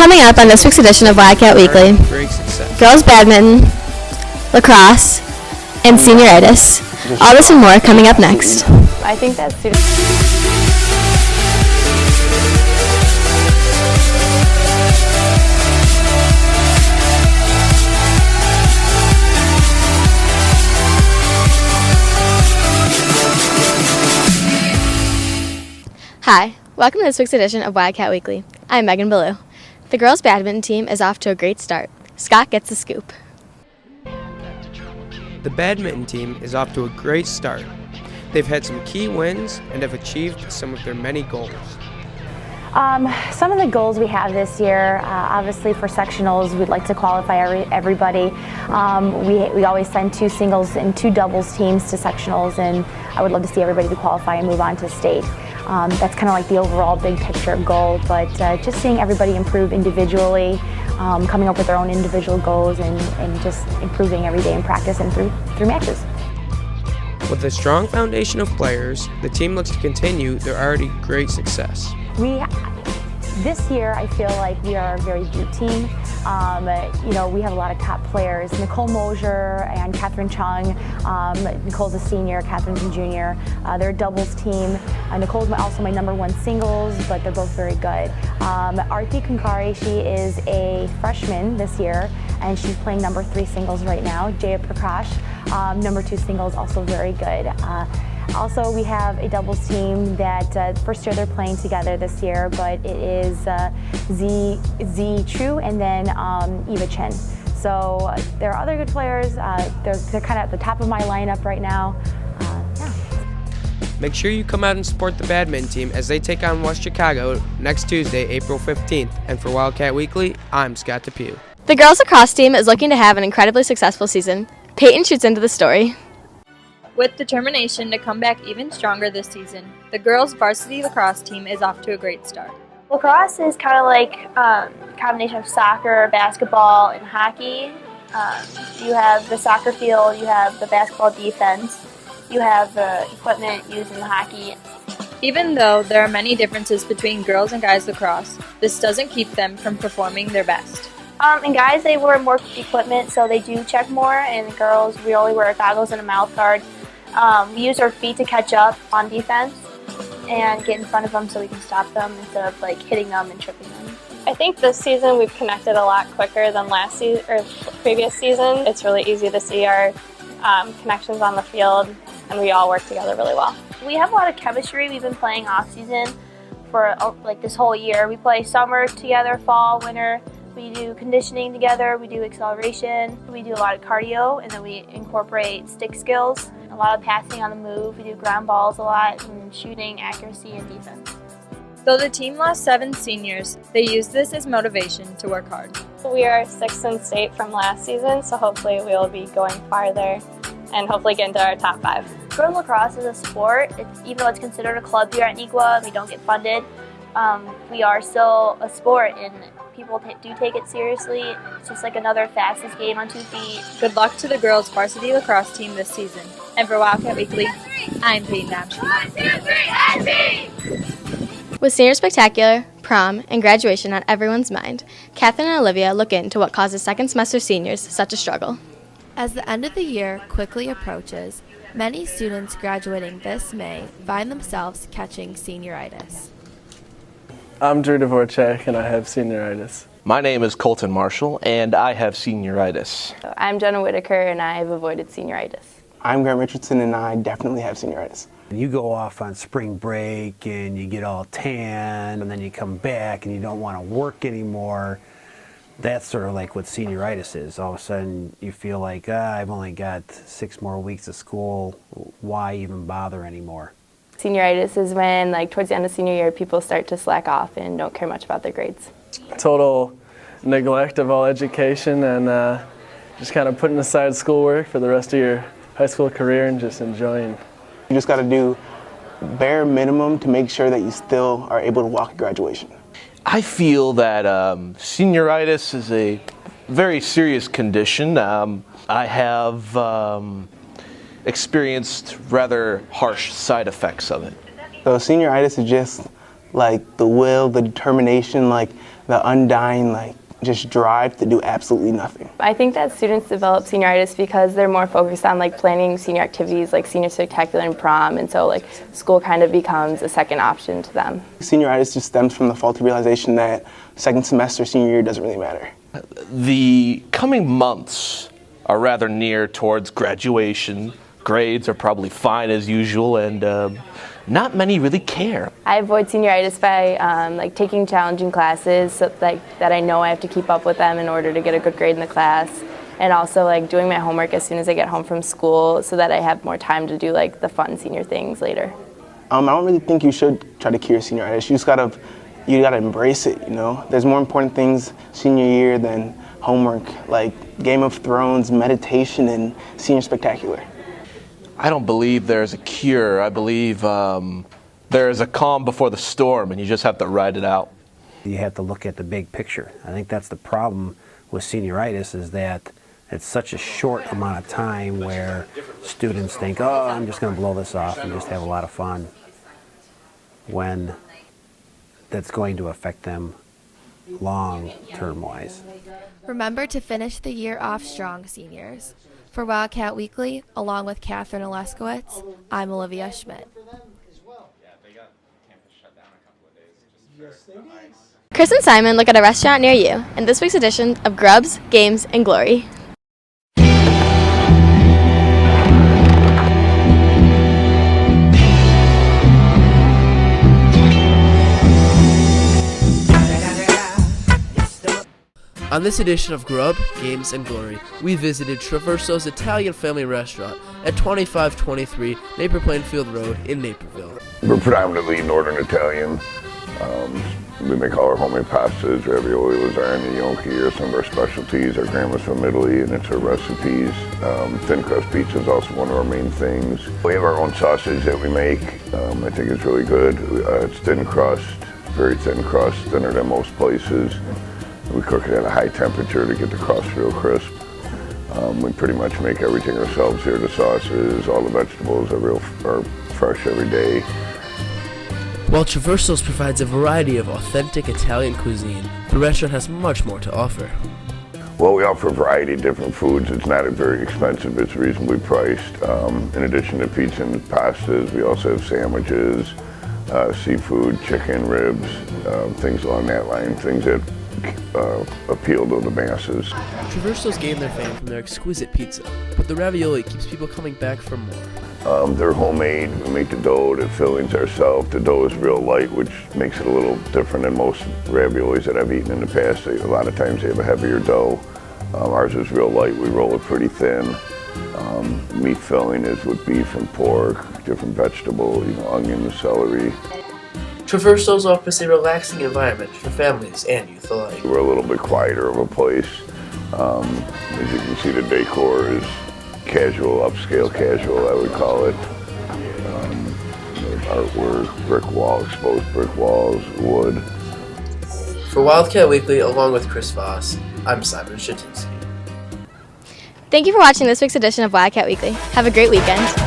Coming up on this week's edition of Wildcat Weekly, girls badminton, lacrosse, and senioritis. All this and more coming up next. I think that's super. Hi, welcome to this week's edition of Wildcat Weekly. I'm Megan Ballou. The girls' badminton team is off to a great start. Scott gets the scoop. The badminton team is off to a great start. They've had some key wins and have achieved some of their many goals. Some of the goals we have this year, obviously for sectionals, we'd like to qualify everybody. We always send 2 singles and 2 doubles teams to sectionals, and I would love to see everybody to qualify and move on to state. That's kind of like the overall big picture goal, but just seeing everybody improve individually, coming up with their own individual goals, and just improving every day in practice and through matches. With a strong foundation of players, the team looks to continue their already great success. This year, I feel like we are a very deep team. We have a lot of top players. Nicole Mosier and Catherine Chung. Nicole's a senior, Catherine's a junior. They're a doubles team. Nicole's also my #1 singles, but they're both very good. Arti Kunkari, she is a freshman this year, and she's playing #3 singles right now. Jaya Prakash, #2 singles, also very good. Also, we have a doubles team that first year they're playing together this year, but it is Z Chu and then Eva Chen. So there are other good players. They're kind of at the top of my lineup right now. Make sure you come out and support the badminton team as they take on West Chicago next Tuesday, April 15th. And for Wildcat Weekly, I'm Scott DePew. The girls lacrosse team is looking to have an incredibly successful season. Peyton shoots into the story. With determination to come back even stronger this season, the girls' varsity lacrosse team is off to a great start. Lacrosse is kind of like a combination of soccer, basketball, and hockey. You have the soccer field, you have the basketball defense, you have the equipment used in the hockey. Even though there are many differences between girls and guys lacrosse, this doesn't keep them from performing their best. And guys, they wear more equipment, so they do check more, and the girls, we only wear goggles and a mouth guard. We use our feet to catch up on defense and get in front of them so we can stop them instead of like hitting them and tripping them. I think this season we've connected a lot quicker than last season or previous season. It's really easy to see our connections on the field, and we all work together really well. We have a lot of chemistry. We've been playing off season for like this whole year. We play summer together, fall, winter. We do conditioning together, we do acceleration, we do a lot of cardio, and then we incorporate stick skills, a lot of passing on the move, we do ground balls a lot, and shooting, accuracy, and defense. Though the team lost 7 seniors, they used this as motivation to work hard. We are 6th in state from last season, so hopefully we will be going farther and hopefully get into our top 5. Girls lacrosse is a sport. Even though it's considered a club here at Niqua, we don't get funded. We are still a sport, and people do take it seriously. It's just like another fastest game on 2 feet. Good luck to the girls' varsity lacrosse team this season. And for Wildcat Weekly, I'm Peyton Domsky. With Senior Spectacular, prom, and graduation on everyone's mind, Catherine and Olivia look into what causes second semester seniors such a struggle. As the end of the year quickly approaches, many students graduating this May find themselves catching senioritis. I'm Drew Dvorak, and I have senioritis. My name is Colton Marshall, and I have senioritis. I'm Jenna Whitaker, and I have avoided senioritis. I'm Grant Richardson, and I definitely have senioritis. You go off on spring break, and you get all tan, and then you come back, and you don't want to work anymore. That's sort of like what senioritis is. All of a sudden, you feel like, I've only got 6 more weeks of school. Why even bother anymore? Senioritis is when, like, towards the end of senior year, people start to slack off and don't care much about their grades. Total neglect of all education and just kind of putting aside schoolwork for the rest of your high school career and just enjoying. You just got to do bare minimum to make sure that you still are able to walk at graduation. I feel that senioritis is a very serious condition. I have experienced rather harsh side effects of it. So senioritis is just like the will, the determination, like the undying, like, just drive to do absolutely nothing. I think that students develop senioritis because they're more focused on like planning senior activities like senior spectacular and prom, and so like school kind of becomes a second option to them. Senioritis just stems from the faulty realization that second semester senior year doesn't really matter. The coming months are rather near towards graduation. Grades are probably fine as usual, and not many really care. I avoid senioritis by like taking challenging classes so that I know I have to keep up with them in order to get a good grade in the class, and also like doing my homework as soon as I get home from school so that I have more time to do like the fun senior things later. I don't really think you should try to cure senioritis. You gotta embrace it, you know? There's more important things senior year than homework, like Game of Thrones, meditation, and senior spectacular. I don't believe there's a cure. I believe there's a calm before the storm, and you just have to ride it out. You have to look at the big picture. I think that's the problem with senioritis, is that it's such a short amount of time where students think, oh, I'm just going to blow this off and just have a lot of fun, when that's going to affect them long-term wise. Remember to finish the year off strong, seniors. For Wildcat Weekly, along with Catherine Oleskowitz, I'm Olivia Schmidt. Chris and Simon look at a restaurant near you in this week's edition of Grubs, Games, and Glory. On this edition of Grub, Games, and Glory, we visited Traverso's Italian Family Restaurant at 2523 Napier Plainfield Road in Naperville. We're predominantly Northern Italian. We make all our homemade pastas, ravioli, lasagna, gnocchi are some of our specialties. Our grandma's from Italy, and it's her recipes. Thin crust pizza is also one of our main things. We have our own sausage that we make. I think it's really good. It's thin crust, very thin crust, thinner than most places. We cook it at a high temperature to get the crust real crisp. We pretty much make everything ourselves here. The sauces, all the vegetables are fresh every day. While Traverso's provides a variety of authentic Italian cuisine, the restaurant has much more to offer. Well, we offer a variety of different foods. It's not very expensive. It's reasonably priced. In addition to pizza and pastas, we also have sandwiches, seafood, chicken, ribs, things along that line, things that appeal to the masses. Traverso's gained their fame from their exquisite pizza, but the ravioli keeps people coming back for more. They're homemade. We make the dough, the fillings ourselves. The dough is real light, which makes it a little different than most raviolis that I've eaten in the past. A lot of times they have a heavier dough. Ours is real light. We roll it pretty thin. Meat filling is with beef and pork, different vegetables, onions, celery. Traverso's offers a relaxing environment for families and youth alike. We're a little bit quieter of a place. As you can see, the decor is casual, upscale casual, I would call it. There's artwork, brick wall, exposed brick walls, wood. For Wildcat Weekly, along with Chris Voss, I'm Simon Shatinsky. Thank you for watching this week's edition of Wildcat Weekly. Have a great weekend.